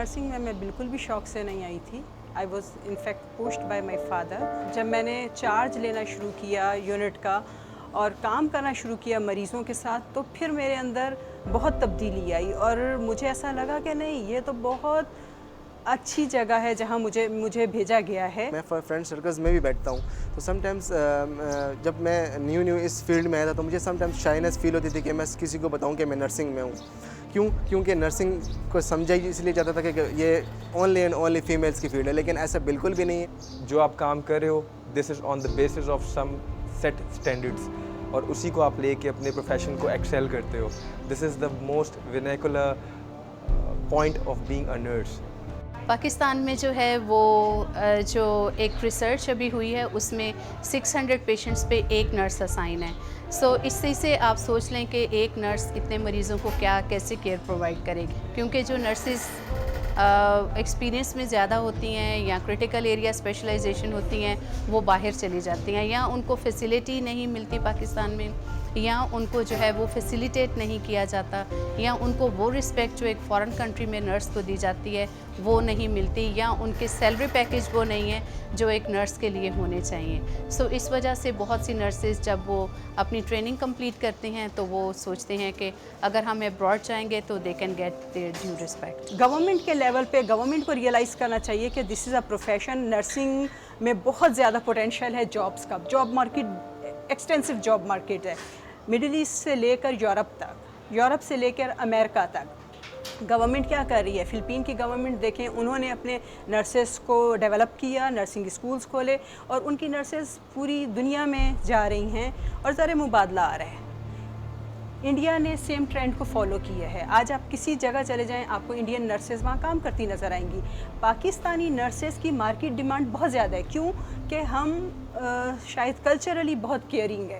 Nursing में मैं बिल्कुल भी शौक से नहीं आई थी। I was in fact pushed bye my father. जब मैंने चार्ज लेना शुरू किया यूनिट का और काम करना शुरू किया मरीज़ों के साथ, तो फिर मेरे अंदर बहुत तब्दीली आई और मुझे ऐसा लगा कि नहीं, ये तो बहुत अच्छी जगह है जहाँ मुझे भेजा गया है। मैं फ्रेंड सर्कल्स में भी बैठता हूँ, तो समटाइम्स जब मैं न्यू इस फील्ड में आया था तो मुझे समटाइम्स शाइनेस फील होती थी कि मैं किसी को बताऊँ कि मैं नर्सिंग में हूँ। क्योंकि नर्सिंग को समझा ही इसलिए जाता था कि ये ओनली एंड ओनली फीमेल्स की फील्ड है, लेकिन ऐसा बिल्कुल भी नहीं है। जो आप काम कर रहे हो, this is on the basis of some set standards, और उसी को आप लेके अपने प्रोफेशन को एक्सेल करते हो। This is the most vernacular point of being a nurse. Pakistan में जो है वो जो एक रिसर्च अभी हुई है उसमें 600 पेशेंट्स पे एक नर्स असाइन है। सो इससे से आप सोच लें कि एक नर्स इतने मरीज़ों को कैसे केयर प्रोवाइड करेगी, क्योंकि जो नर्सेस एक्सपीरियंस में ज़्यादा होती हैं या क्रिटिकल एरिया स्पेशलाइजेशन होती हैं वो बाहर चली जाती हैं, या उनको फैसिलिटी नहीं मिलती पाकिस्तान में, या उनको जो है वो फैसिलिटेट नहीं किया जाता, या उनको वो रिस्पेक्ट जो एक फ़ॉरेन कंट्री में नर्स को दी जाती है वो नहीं मिलती, या उनके सैलरी पैकेज वो नहीं है जो एक नर्स के लिए होने चाहिए। सो इस वजह से बहुत सी नर्सेज जब वो अपनी ट्रेनिंग कंप्लीट करते हैं तो वो सोचते हैं कि अगर हम अब्रॉड जाएंगे तो they can get there due respect. Government के लेवल पे गवर्नमेंट को रियलाइज़ करना चाहिए कि this is a profession. Nursing में बहुत ज़्यादा पोटेंशियल है जॉब्स का। Job market extensive job market है, मिडिल ईस्ट से लेकर यूरोप तक, यूरोप से लेकर अमेरिका तक। गवर्नमेंट क्या कर रही है? फ़िलिपीन की गवर्नमेंट देखें, उन्होंने अपने नर्सेस को डेवलप किया, नर्सिंग स्कूल्स खोले और उनकी नर्सेस पूरी दुनिया में जा रही हैं और ज़रा मुबादला आ रहा है। इंडिया ने सेम ट्रेंड को फॉलो किया है। आज आप किसी जगह चले जाएं, आपको इंडियन नर्सेज वहाँ काम करती नज़र आएंगी। पाकिस्तानी नर्सेज की मार्केट डिमांड बहुत ज़्यादा है। क्यों? कि हम शायद कल्चरली बहुत केयरिंग है,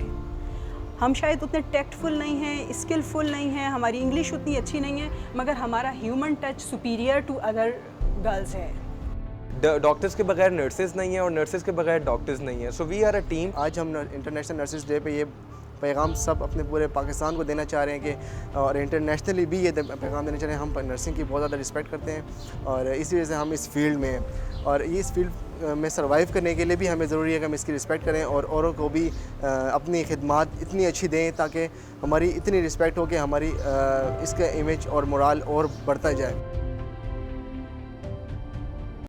हम शायद उतने टैक्टफुल नहीं हैं, स्किलफुल नहीं हैं, हमारी इंग्लिश उतनी अच्छी नहीं है, मगर हमारा human touch superior to other girls है। डॉक्टर्स के बगैर नर्सेज नहीं है और नर्सेज के बगैर डॉक्टर्स नहीं है। So we are a team. आज हम इंटरनेशनल नर्सेज डे पे ये पैगाम सब अपने पूरे पाकिस्तान को देना चाह रहे हैं कि, और इंटरनेशनली भी ये पैगाम देना चाह रहे हैं, हम नर्सिंग की बहुत ज़्यादा रिस्पेक्ट करते हैं और इसी वजह से हम इस फील्ड में हैं। और ये इस फील्ड में सर्वाइव करने के लिए भी हमें ज़रूरी है कि हम इसकी रिस्पेक्ट करें और औरों को भी अपनी खिदमत इतनी अच्छी दें ताकि हमारी इतनी रिस्पेक्ट हो कि हमारी इसका इमेज और मोरल और बढ़ता जाए।